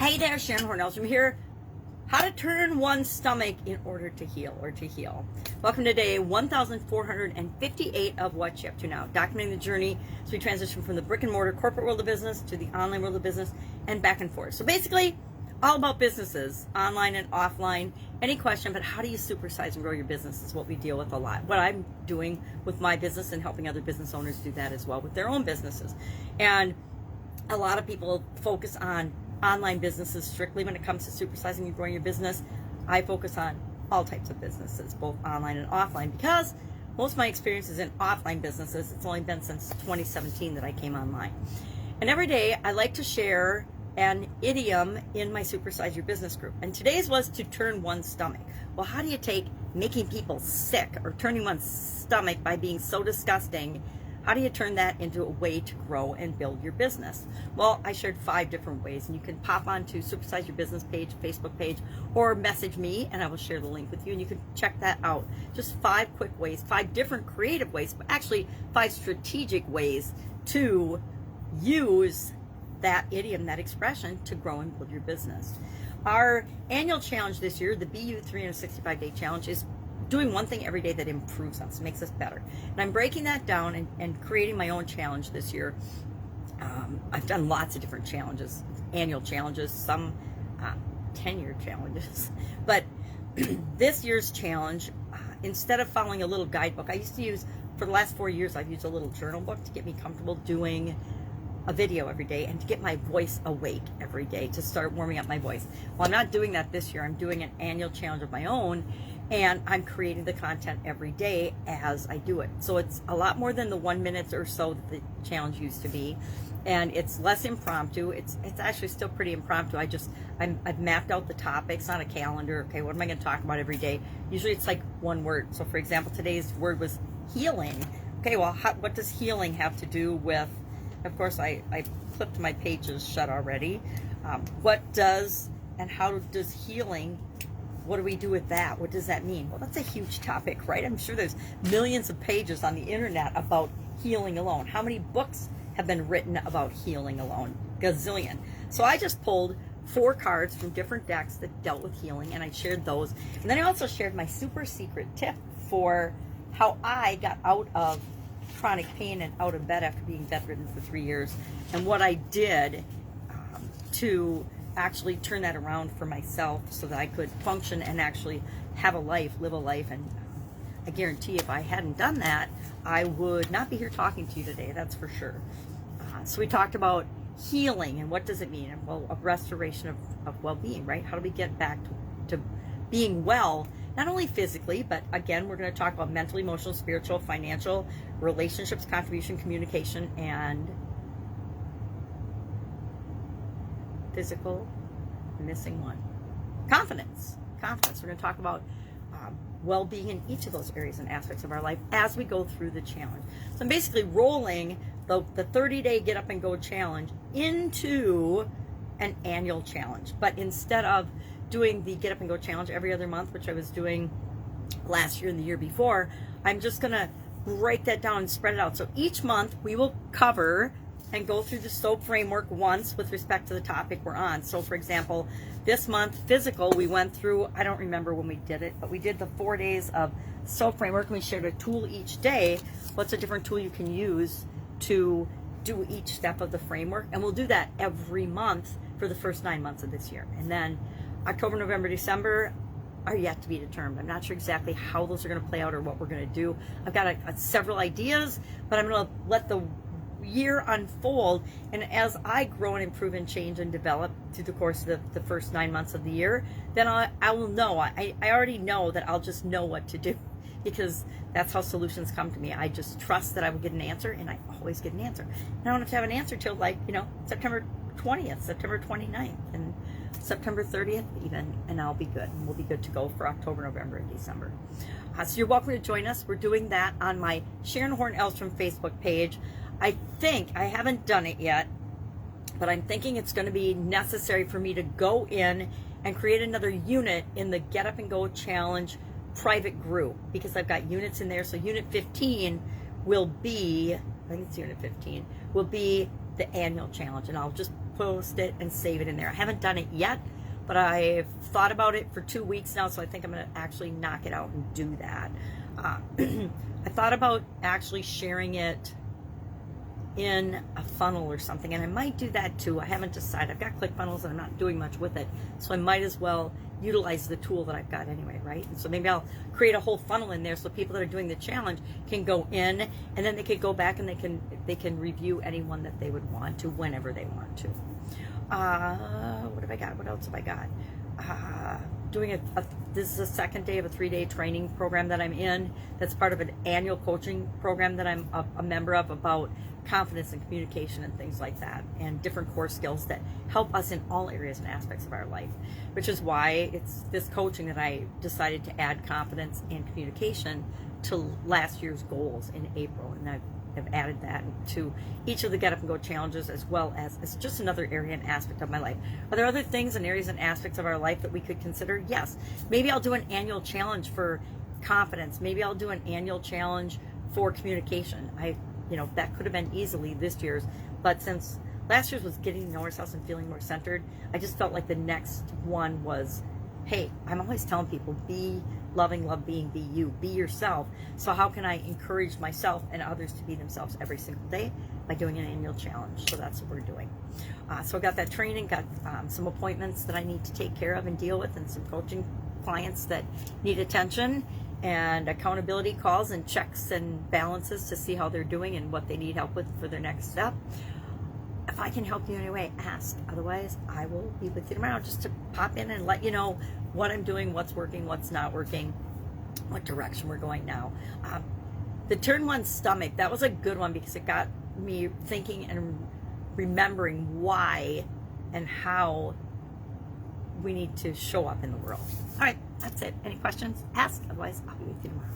Hey there, Sharon Horne-Ellstrom here. How to turn one's stomach in order to heal or to heal. Welcome to day 1458 of What You Up To Now, documenting the journey as we transition from the brick and mortar corporate world of business to the online world of business and back and forth. So basically, all about businesses, online and offline. Any question, but how do you supersize and grow your business is what we deal with a lot. What I'm doing with my business and helping other business owners do that as well with their own businesses. And a lot of people focus on online businesses strictly when it comes to supersizing and growing your business. I focus on all types of businesses, both online and offline, because most of my experience is in offline businesses. It's only been since 2017 that I came online. And every day I like to share an idiom in my Supersize Your Business group. And today's was to turn one's stomach. Well, how do you take making people sick or turning one's stomach by being so disgusting? How do you turn that into a way to grow and build your business? Well, I shared 5 different ways, and you can pop onto Supersize Your Business page, Facebook page, or message me, and I will share the link with you, and you can check that out. Just 5 quick ways, 5 different creative ways, but actually 5 strategic ways to use that idiom, that expression, to grow and build your business. Our annual challenge this year, the BU 365-day challenge, is doing one thing every day that improves us, makes us better. And I'm breaking that down and creating my own challenge this year. I've done lots of different challenges, annual challenges, some 10-year challenges. But this year's challenge, instead of following a little guidebook, I used to use, for the last 4 years, I've used a little journal book to get me comfortable doing a video every day and to get my voice awake every day, to start warming up my voice. Well, I'm not doing that this year. I'm doing an annual challenge of my own, and I'm creating the content every day as I do it. So it's a lot more than the 1 minute or so that the challenge used to be, and it's less impromptu. It's actually still pretty impromptu. I've mapped out the topics on a calendar. Okay, what am I going to talk about every day? Usually it's like one word. So for example, today's word was healing. Okay, well, what does healing have to do with? Of course, I clipped my pages shut already. What does and how does healing? What do we do with that? What does that mean? Well, that's a huge topic, right? I'm sure there's millions of pages on the internet about healing alone. How many books have been written about healing alone? Gazillion. So I just pulled 4 cards from different decks that dealt with healing, and I shared those. And then I also shared my super secret tip for how I got out of chronic pain and out of bed after being bedridden for 3 years, and what I did to actually turn that around for myself so that I could function and actually have a life, live a life. And I guarantee if I hadn't done that, I would not be here talking to you today, that's for sure. So we talked about healing and what does it mean? Well, a restoration of well-being, right? How do we get back to being well, not only physically, but again, we're going to talk about mental, emotional, spiritual, financial, relationships, contribution, communication, and physical, missing one. Confidence. We're going to talk about well-being in each of those areas and aspects of our life as we go through the challenge. So I'm basically rolling the 30-day Get Up and Go challenge into an annual challenge. But instead of doing the Get Up and Go challenge every other month, which I was doing last year and the year before, I'm just going to break that down and spread it out. So each month we will cover and go through the SOAP framework once with respect to the topic we're on. So for example, this month, physical, we went through, I don't remember when we did it, but we did the 4 days of SOAP framework, and we shared a tool each day. What's a different tool you can use to do each step of the framework? And we'll do that every month for the first 9 months of this year. And then October, November, December are yet to be determined. I'm not sure exactly how those are going to play out or what we're going to do. I've got several ideas, but I'm going to let the year unfold, and as I grow and improve and change and develop through the course of the first 9 months of the year, then I will know. I already know that I'll just know what to do, because that's how solutions come to me. I just trust that I will get an answer, and I always get an answer. And I don't have to have an answer till September 20th, September 29th, and September 30th even, and I'll be good, and we'll be good to go for October, November, and December. So you're welcome to join us. We're doing that on my Sharon Horne-Ellstrom Facebook page. I haven't done it yet, but I'm thinking it's going to be necessary for me to go in and create another unit in the Get Up and Go Challenge private group, because I've got units in there. So unit 15 will be, I think it's unit 15, will be the annual challenge, and I'll just post it and save it in there. I haven't done it yet, but I've thought about it for 2 weeks now, so I think I'm going to actually knock it out and do that. I thought about actually sharing it in a funnel or something, and I might do that too. I haven't decided. I've got ClickFunnels and I'm not doing much with it, so I might as well utilize the tool that I've got anyway, right? And so maybe I'll create a whole funnel in there so people that are doing the challenge can go in, and then they could go back and they can review anyone that they would want to whenever they want to. What have I got? What else have I got? Doing this is the second day of a 3-day training program that I'm in. That's part of an annual coaching program that I'm a member of, about confidence and communication and things like that, and different core skills that help us in all areas and aspects of our life, which is why it's this coaching that I decided to add confidence and communication to last year's goals in April, and I've added that to each of the Get Up and Go challenges, as well as it's just another area and aspect of my life. Are there other things and areas and aspects of our life that we could consider? Yes. Maybe I'll do an annual challenge for confidence. Maybe I'll do an annual challenge for communication. That could have been easily this year's, but since last year's was getting to know ourselves and feeling more centered, I just felt like the next one was, hey, I'm always telling people, be loving, love being, be you, be yourself. So how can I encourage myself and others to be themselves every single day? By doing an annual challenge. So that's what we're doing. So I got that training, got some appointments that I need to take care of and deal with, and some coaching clients that need attention, and accountability calls and checks and balances to see how they're doing and what they need help with for their next step. If I can help you in any way, ask. Otherwise, I will be with you tomorrow just to pop in and let you know what I'm doing, what's working, what's not working, what direction we're going now. The turn one stomach, that was a good one because it got me thinking and remembering why and how we need to show up in the world. All right, that's it. Any questions? Ask. Otherwise, I'll be with you tomorrow.